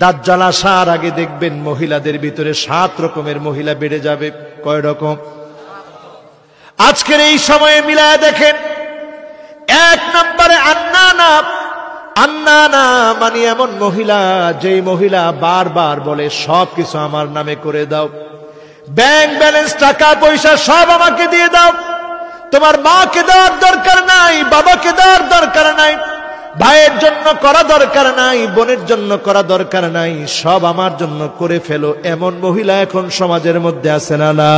দাজ্জাল আসার আগে দেখবেন মহিলাদের ভিতরে 7 রকমের মহিলা বেড়ে যাবে। কয় রকম? আজকের এই সময়ে মিলায় দেখেন। 1 নম্বরে আন্নানা। আন্নানা মানে এমন মহিলা, যেই মহিলা বারবার বলে সবকিছু আমার নামে করে দাও, ব্যাংক ব্যালেন্স টাকা পয়সা সব আমাকে দিয়ে দাও, তোমার মাকে দেওয়ার দরকার নাই, বাবাকে দেওয়ার দরকার নাই, ভাইয়ের জন্য করা দরকার নাই, বোনের জন্য করা দরকার নাই, সব আমার জন্য করে ফেলো। এমন মহিলা এখন সমাজের মধ্যে আছে না? না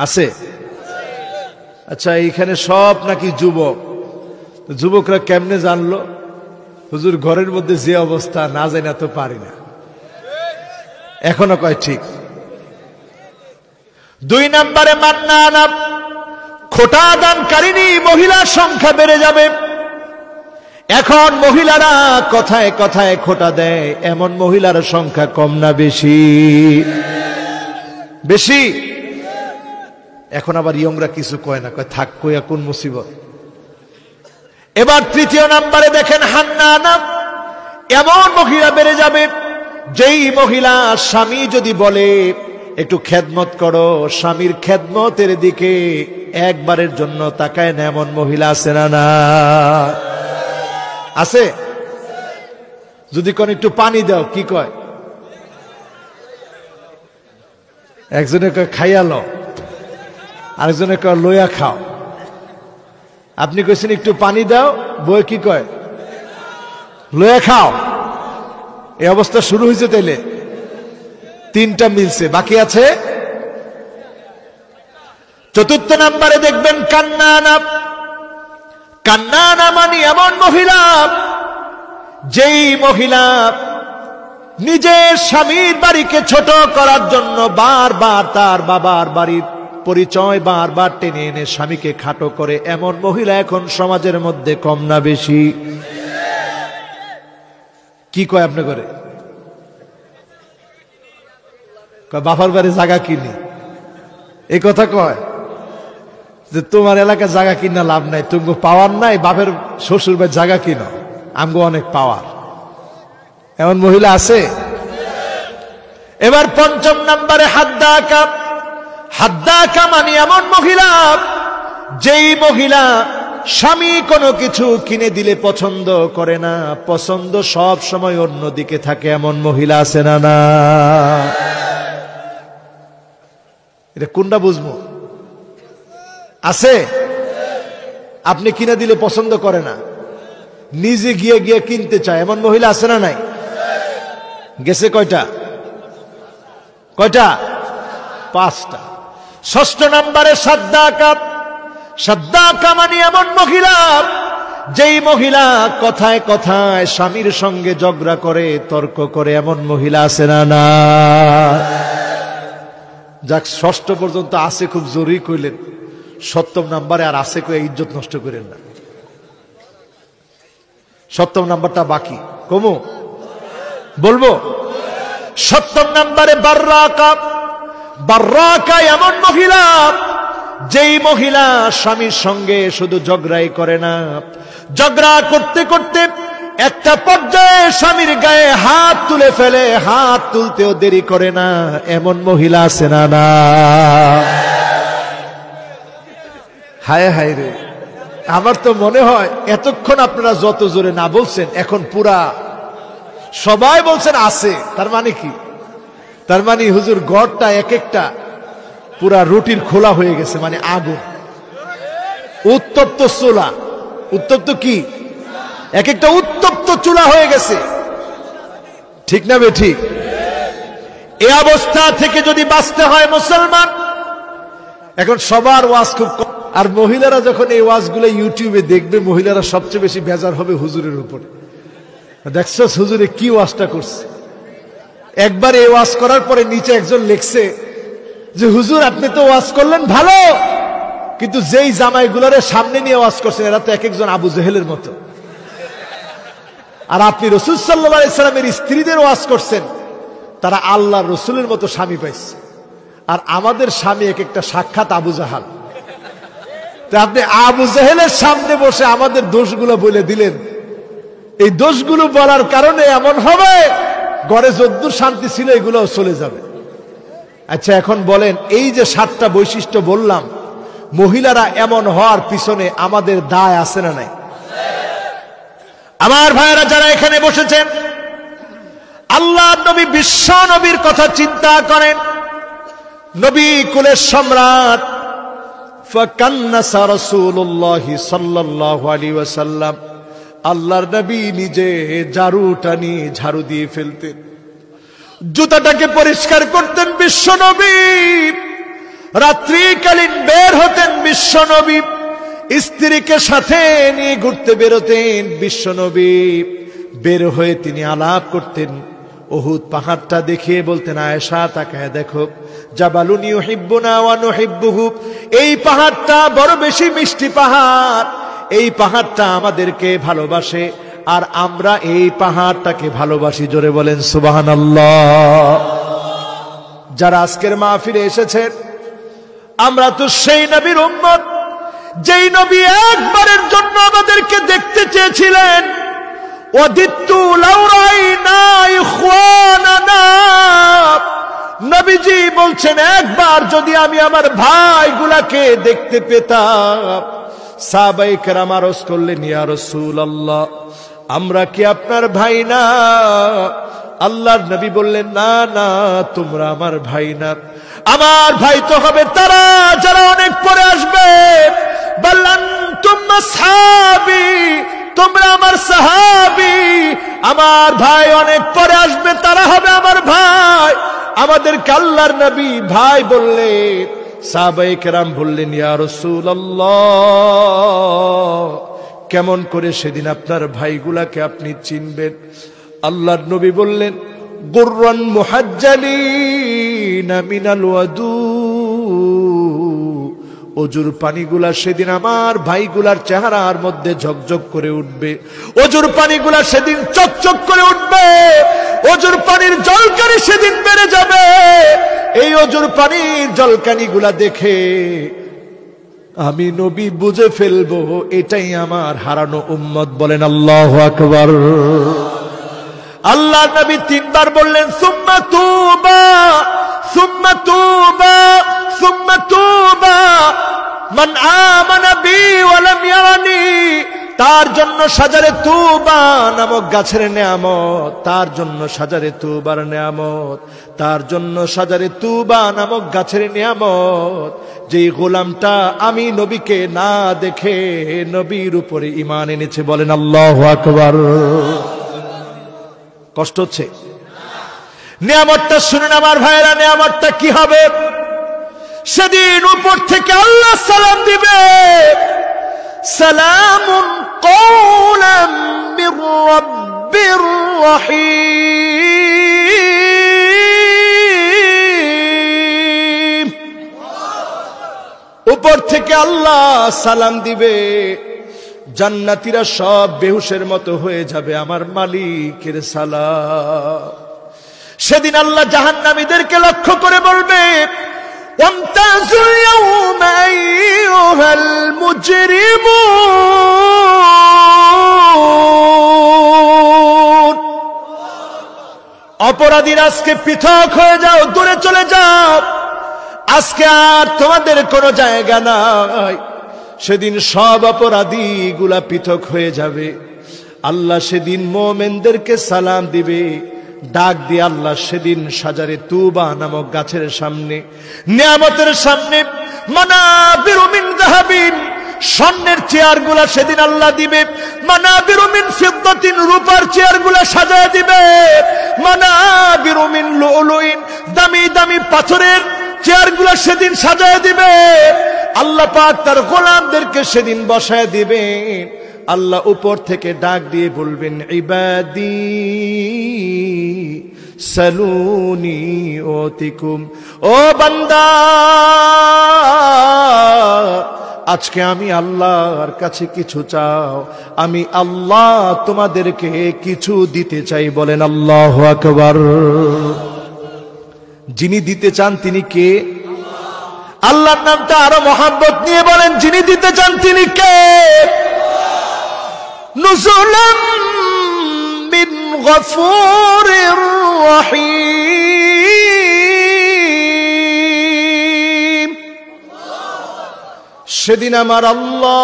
আছে? আচ্ছা, এইখানে সব নাকি যুবক। যুবকরা কেমনে জানলো? হুজুর ঘরের মধ্যে যে অবস্থা, না জানি তো পারি না। এখনো কয় ঠিক। 2 নম্বরে মান্নানা, খোটা দানকারিনী মহিলার সংখ্যা বেড়ে যাবে। এখন মহিলারা কথায় কথায় খোটা দেয়, এমন মহিলার সংখ্যা কম না বেশি? বেশি। এখন আবার ইয়ংরা কিছু কয় না, কয় থাক, কইয়া কোন মুসিবত। এবার 3 নম্বরে দেখেন হান্নানা, এমন মহিলা বেড়ে যাবে যেই মহিলা স্বামী যদি বলে একটু খেদমত করো, স্বামীর খেদমতের দিকে একবারের জন্য তাকায় না। এমন মহিলা আছে না? না আছে? যদি কোন একটু পানি দাও, কি কয়? একজনে কয় খাইয়ালো, আরেকজনে কয় লইয়া খাও। আপনি কইছেন একটু পানি দাও, বই কি কয়? লইয়া খাও। এই অবস্থা শুরু হয়েছে। তাইলে 3টা মিলছে, বাকি আছে। 4 নম্বরে দেখবেন কান্নানা। কান্নানা মানে এমন মহিলা, যেই মহিলা নিজের স্বামীর বাড়িকে ছোট করার জন্য বারবার তার বাবার বাড়ির পরিচয় বারবার টেনে এনে স্বামীকে খাটো করে। এমন মহিলা এখন সমাজের মধ্যে কম না বেশি? কি কয় আপনি করে? বাবার বাড়ি জায়গা কিনি, এই কথা কয় যে তোমার এলাকায় জায়গা কিনা লাভ নাই, তুমি পাওয়ার নাই, বাপের শ্বশুর বাড়ি জায়গা কিনো, আমগো অনেক পাওয়ার। এমন মহিলা আছে? এবার 5 নম্বরে হাদ্দাকা। হাদ্দাকা মানে এমন মহিলা, যেই মহিলা স্বামী কোনো কিছু কিনে দিলে পছন্দ করে না, পছন্দ সব সময় অন্যদিকে থাকে। এমন মহিলা আছে না? না এটা কোনটা বুঝবো? আছে? আপনি কিনে দিলে পছন্দ করে না, নিজে গিয়ে গিয়ে কিনতে চায়। এমন মহিলা আছে না? নাই? গেছে কয়টা? কয়টা? 5টা। 6 নম্বরে সাদ্দাকা। সাদ্দাকা মানে এমন মহিলা, যেই মহিলা কথায় কথায় স্বামীর সঙ্গে ঝগড়া করে, তর্ক করে। এমন মহিলা আছে না? না যাক, 6 পর্যন্ত আছে, খুব জরুরি কইলেন। 7 নম্বরে আর আছে কয়ে ইজ্জত নষ্ট করেন না। 7 নম্বরটা বাকি, কমু বলবো। 7 নম্বরে বাররাকা। বাররাকা এমন মহিলা, যেই মহিলা স্বামীর সঙ্গে শুধু ঝগড়াই করে না, ঝগড়া করতে করতে একটা পর্যায়ে স্বামীর গায়ে হাত তুলে ফেলে, হাত তুলতেও দেরি করে না। এমন মহিলা আছে না? না হায় হায় রে, আমার তো মনে হয় এতক্ষণ আপনারা যত জোরে না বলছেন, এখন পুরা সবাই বলছেন আছে। তার মানে কি? তার মানে হুজুর ঘরটা এক একটা পুরা রুটির খোলা হয়ে গেছে, মানে আগুন, উত্তপ্ত চুলা। উত্তপ্ত কি? এক একটা উত্তপ্ত চুলা হয়ে গেছে। ঠিক না বে ঠিক? এই অবস্থা থেকে যদি বাঁচতে হয় মুসলমান, এখন সবার ওয়াজ খুব কম। আর মহিলারা যখন এই ওয়াজগুলো ইউটিউবে দেখবে, মহিলারা সবচেয়ে বেশি বেজার হবে হুজুরের উপরে। দেখছো হুজুরে কি ওয়াজটা করছে? একবার এই ওয়াজ করার পরে নিচে একজন লিখছে যে হুজুর আপনি তো ওয়াজ করলেন ভালো, কিন্তু যেই জামাইগুলোরে সামনে নিয়ে ওয়াজ করছেন এরা তো এক একজন আবু জেহেলের মতো। আর আপনি রাসূল সাল্লাল্লাহু আলাইহি সাল্লামের স্ত্রীদের ওয়াজ করছেন, তারা আল্লাহর রাসূলের মতো স্বামী পাইছে। আর আমাদের স্বামী এক একটা সাক্ষাৎ আবু জাহাল। তো আপনি আবু জেহেলের সামনে বসে আমাদের দোষগুলো বলে দিলেন, এই দোষগুলো বলার কারণে এমন হবে ঘরে যদ্দূর শান্তি ছিল এগুলোও চলে যাবে। আচ্ছা এখন বলেন, এই যে 7টা বৈশিষ্ট্য বললাম, মহিলারা এমন হওয়ার পিছনে আমাদের দায় আছে না নাই? আমার ভাইয়েরা যারা এখানে বসেছেন, আল্লাহ নবী বিশ্ব নবীর কথা চিন্তা করেন। নবী কুলের সম্রাট ফাকান্নাসা রাসূলুল্লাহ সাল্লাল্লাহু আলাইহি ওয়াসাল্লাম, আল্লাহর নবী নিজে ঝাড়ু দিয়ে ফেলতেন, জুতাটাকে পরিষ্কার করতেন বিশ্ব নবী। রাত্রিকালীন বের হতেন বিশ্ব নবী, স্ত্রীকে সাথে নিয়ে ঘুরতে বেরোতেন বিশ্ব নবী। বের হয়ে তিনি আলাপ করতেন, উহুদ পাহাড়টা দেখিয়ে বলতেন, আয়েশা তাকায় দেখো, জাবালুন ইউহিব্বুনা ওয়া নুহিব্বুহু, এই পাহাড়টা বড় বেশি মিষ্টি পাহাড়, এই পাহাড়টা আমাদেরকে ভালোবাসে আর আমরা এই পাহাড়টাকে ভালোবাসি। জোরে বলেন সুবহানাল্লাহ। যারা আজকের মাহফিলে এসেছেন, আমরা তো সেই নবীর উম্মত যেই নবী একবারের জন্য আমাদেরকে দেখতে চেয়েছিলেন। ওয়াদিতু লাউ রাইনা ইখওয়ানানা, নবীজি বলছেন একবার যদি আমি আমার ভাইগুলাকে দেখতে পেতাম। সাহাবায়ে কেরাম আরজ করলেন, ইয়া রাসূলুল্লাহ, আমরা কি আপনার ভাই না? আল্লাহর নবী বললেন, না না, তোমরা আমার ভাই না, আমার ভাই তো হবে তারা যারা অনেক পরে আসবে। বাল আনতুম আসহাবী, তোমরা আমার সাহাবী, আমার ভাই অনেক পরে আসবে, তারা হবে আমার ভাই। আমাদেরকে আল্লাহর নবী ভাই বললেন। সাহাবায়ে কেরাম বললেন, ইয়া রাসূলুল্লাহ, কেমন করে সেদিন আপনার ভাইগুলাকে আপনি চিনবেন? আল্লাহর নবী বললেন, গুররান মুহাজ্জালিনা মিনাল ওয়াদু, অজুর পানিগুলা সেদিন আমার ভাইগুলার চেহারার মধ্যে ঝকঝক করে উঠবে, অজুর পানিগুলা সেদিন চকচক করে উঠবে, অজুর পানির জলকানি সেদিন বেড়ে যাবে। এই অজুর পানির জলকানিগুলা দেখে আমি নবী বুঝে ফেলবো এটাই আমার হারানো উম্মত। বলেন আল্লাহু আকবার। আল্লাহ নবী 3 বার বললেন, সুম্মা তুবা সুম্মা তুবা সুম্মা তুবা মান আমানা বি ওয়া লাম ইয়ারানি, তার জন্য শাজারে তুবা নামক গাছের নেয়ামত, তার জন্য শাজারে তুবার নেয়ামত, তার জন্য শাজারে তুবা নামক গাছের নেয়ামত, যেই গোলামটা আমি নবীকে না দেখে নবীর উপরে ঈমান এনেছে। বলেন আল্লাহু আকবার। কষ্ট হচ্ছে? নিয়ামতটা শুনুন আমার ভাইরা, নিয়ামতটা কি হবে? সেদিন উপর থেকে আল্লাহ সালাম দিবে, সালামুন কওলাম মির রাব্বির রহিম। উপর থেকে আল্লাহ সালাম দিবে, জান্নাতীরা সব বেহুশের মতো হয়ে যাবে, আমার মালিকের সালাম। সেদিন আল্লাহ জাহান্নামীদেরকে লক্ষ্য করে বলবে, ওয়ামতাজুল ইয়াওমা আইয়ুহাল মুজরিমুন, অপরাধীরা আজকে পৃথক হয়ে যাও, দূরে চলে যাও, আজকে আর তোমাদের কোনো জায়গা নাই। সেদিন সব অপরাধী গুলা পৃথক হয়ে যাবে। আল্লাহ সেদিন মুমিনদেরকে সালাম দিবে, ডাক দিয়ে আল্লাহ সেদিন শাজারে তুবা নামক গাছের সামনে, নিয়ামতের সামনে, মানাবিরু মিন যাহাবিন, স্বর্ণের চেয়ার গুলা সেদিন আল্লাহ দিবে, মানাবিরু মিন ফিদ্দাতিন, রূপার চেয়ার গুলা সাজায় দিবে, মানাবিরু মিন লুলুইন, দামি দামি পাথরের চেয়ার গুলা সেদিন সাজায় দিবে। আল্লাহ পাক তার গোলামদেরকে সেদিন বসায় দিবেন। আল্লাহ উপর থেকে ডাক দিয়ে বলবেন, ইবাদি সালুনি ওতিকুম, ও বান্দা আজকে আমি আল্লাহর কাছে কিছু চাও, আমি আল্লাহ তোমাদেরকে কিছু দিতে চাই। বলেন আল্লাহু আকবার। যিনি দিতে চান তিনি কে? আল্লাহর নামটা আরো মহব্বত নিয়ে বলেন, যিনি দিতে চান তিনি কে? নুজুলাম গফুরির রহিম। সেদিন আমার আল্লাহ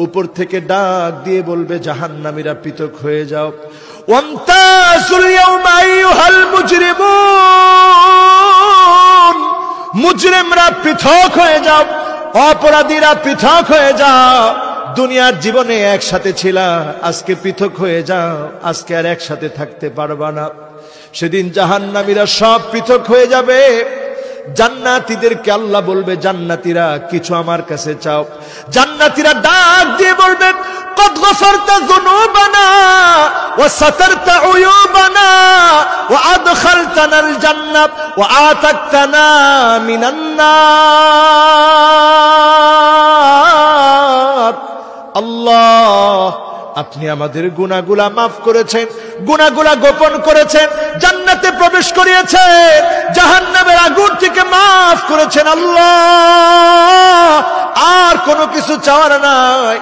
উপর থেকে ডাক দিয়ে বলবে, জাহান্নামীরা পৃথক হয়ে যাও। ওয়ামতাজুল ইয়াওমা আইয়ুহাল মুজরিমুন, মুজরিমরা পৃথক হয়ে যাও, অপরাধীরা পৃথক হয়ে যাও। দুনিয়ার জীবনে একসাথে ছিলা, আজকে পৃথক হয়ে যাও, আজকে আর একসাথে থাকতে পারবা না। সেদিন জাহান্নামীরা সব পৃথক হয়ে যাবে। জান্নাতীদেরকে আল্লাহ বলবে, জান্নাতীরা কিছু আমার কাছে চাও। জান্নাতীরা ডাক দিয়ে বলবে, কদ গফরতা যুনুবানা ওয়া সাতারতা উয়ুবানা ওয়া আদখালতানাল জান্নাত ওয়া আতাকতানা মিনান নার। আল্লাহ, আপনি আমাদের গুনাহগুলা মাফ করেছেন, গুনাহগুলা গোপন করেছেন, জান্নাতে প্রবেশ করিয়েছেন, জাহান্নামের আগুন থেকে মাফ করেছেন। আল্লাহ, আর কোনো কিছু চাওয়ার নাই।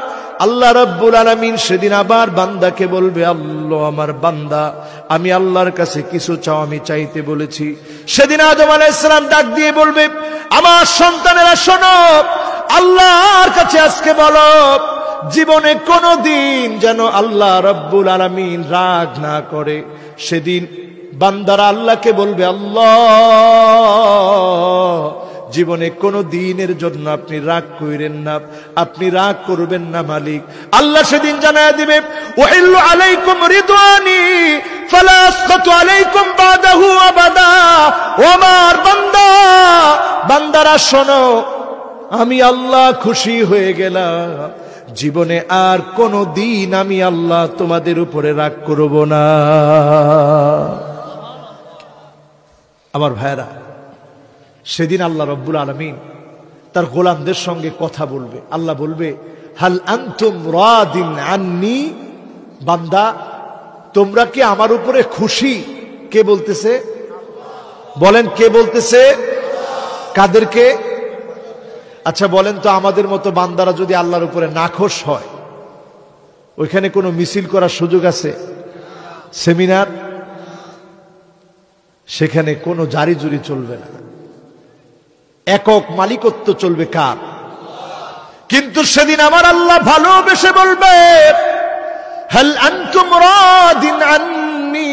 আল্লাহ রাব্বুল আলামিন সেদিন আবার বান্দাকে বলবে, আল্লাহ আমার বান্দা, আমি আল্লাহর কাছে কিছু চাও, আমি চাইতে বলেছি। সেদিন আদম আলাইহিস সালাম ডাক দিয়ে বলবে, আমার সন্তানেরা শোনো, আল্লাহর কাছে আজকে বলো, জীবনে কোনদিন যেন আল্লাহ রাব্বুল আলামিন রাগ না করে। সেদিন বান্দারা আল্লাহকে বলবে, আল্লাহ জীবনে কোনো দিনের জন্য আপনি রাগ কইরেন না, আপনি রাগ করবেন না মালিক। আল্লাহ সেদিন জানায় দিবে, ওয়াহিল্লু আলাইকুম রিদওয়ানি ফালা আসখাতু আলাইকুম বাদাহু আবাদা। ও আমার বান্দা, বান্দারা শোনো, আমি আল্লাহ খুশি হয়ে গেলাম, জীবনে আর কোনো দিন আমি আল্লাহ তোমাদের উপরে রাগ করব না। আমার ভাইরা, সেদিন আল্লাহ রব্বুল আলামিন তার গোলামদের সঙ্গে কথা বলবে। আল্লাহ বলবে, হাল আনতুম রাদিন আন্নি, বান্দা তোমরা কি আমার উপরে খুশি? কে বলতেছে? বলেন, কে বলতেছে? কাদেরকে? আচ্ছা বলেন তো, আমাদের মতো বান্দারা যদি আল্লাহর উপরে নাখোশ হয়, ওইখানে কোনো মিছিল করার সুযোগ আছে? সেমিনার? সেখানে কোনো জারি জুরি চলবে না, একক মালিকত্ব চলবে কার? কিন্তু সেদিন আমার আল্লাহ ভালোবেসে বলবে, হাল আনতুম রাদিন আন্নি,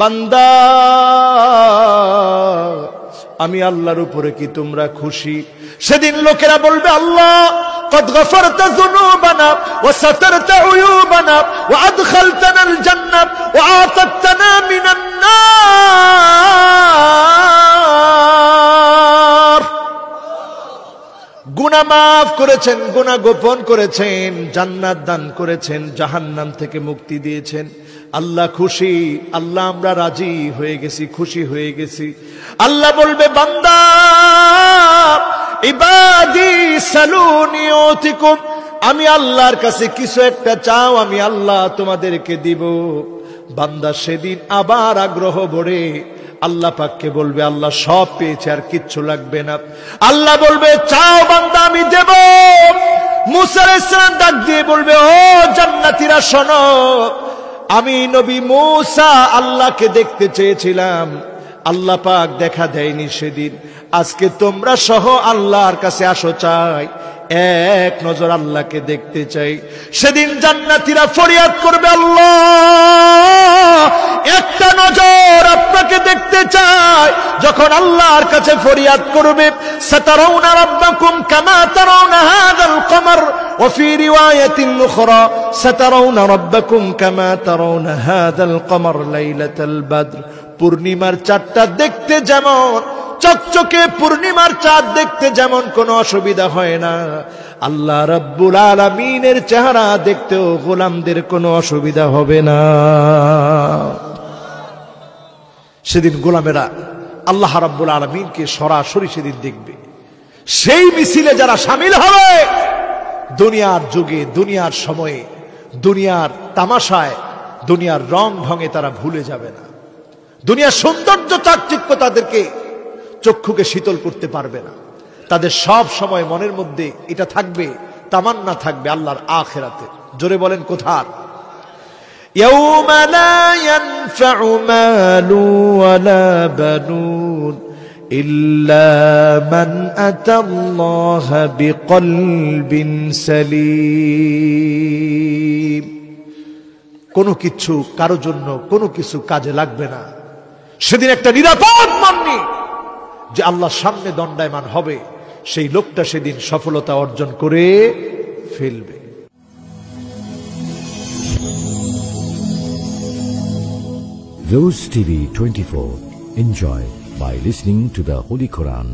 বান্দা আমি আল্লাহর উপরে কি তোমরা খুশি? সেদিন লোকেরা বলবে, আল্লাহ কদ গফরতা যুনুবানা ওয়া সাতারতা উয়ুবানা ওয়া আদখালতানাল জান্নাত ওয়া আতাকতানা মিনান নার। গুনাহ মাফ করেছেন, গুনাহ গোপন করেছেন, জান্নাত দান করেছেন, জাহান্নাম থেকে মুক্তি দিয়েছেন। আল্লাহ খুশি, আল্লাহ আমরা রাজি হয়ে গেছি, খুশি হয়ে গেছি। আল্লাহ বলবে, বান্দা ইবাদি সালুনি উতিকুম, আমি আল্লাহর কাছে কিছু একটা চাও, আমি আল্লাহ তোমাদেরকে দিব। বান্দা সেদিন আবার আগ্রহ ভরে আল্লাহ পাককে বলবে, আল্লাহ সব পেয়েছে, আর কিচ্ছু লাগবে না। আল্লাহ বলবে, চাও বান্দা, আমি দেব। মুসা আলাইহিস সালাম ডাক দিয়ে বলবে, ও জান্নাতীরা শোনো, আমি নবী মুসা আল্লাহকে দেখতে চেয়েছিলাম, আল্লাহ পাক দেখা দেয়নি সেদিন। আজকে তোমরা সহ আল্লাহর কাছে আসো, চাই এক নজর আল্লাহকে দেখতে চাই। সেদিন জান্নাতীরা ফরিয়াদ করবে, আল্লাহ একটা নজর আপনাকে দেখতে চাই। যখন আল্লাহর কাছে ফরিয়াদ করবে, সাতারাউনা রাব্বাকুম কামা তারাউনা হাযাল কমর ওয়া ফি রিওয়ায়াতিন উখরা সাতারাউনা রাব্বাকুম কামা তারাউনা হাযাল কমর লাইলাতাল বদর। পূর্ণিমার চাঁদটা দেখতে যেমন চকচকে, পূর্ণিমার চাঁদ দেখতে যেমন কোনো অসুবিধা হয় না, আল্লাহ রাব্বুল আলামিনের চেহারা দেখতেও গোলামদের কোনো অসুবিধা হবে না। সেদিন গোলামেরা আল্লাহ রাব্বুল আলামিনকে সরাসরি সেদিন দেখবে। সেই মিছিলে যারা শামিল হবে, দুনিয়ার যুগে, দুনিয়ার সময়ে, দুনিয়ার তামাশায়, দুনিয়ার রং ঢঙে তারা ভুলে যাবে না। দুনিয়ার সৌন্দর্য চাকচিক্য তাদেরকে চক্ষুকে শীতল করতে পারবে না। তাদের সব সময় মনের মধ্যে এটা থাকবে, তামান্না থাকবে আল্লাহর আখিরাতে। জোরে বলেন কোথার? ইয়াউমা লা ইয়ানফাউ মালু ওয়ালা বানুন ইল্লা মান আতাল্লাহা বিকলবিন সালিম। কোনো কিছু কারো জন্য কোনো কিছু কাজে লাগবে না। সেদিন একটা নিরাপদ মন নিয়ে যে আল্লাহর সামনে দণ্ডায়মান হবে, সেই লোকটা সেদিন সফলতা অর্জন করে ফেলবে। Rose TV 24. Enjoy by listening to the Holy Quran.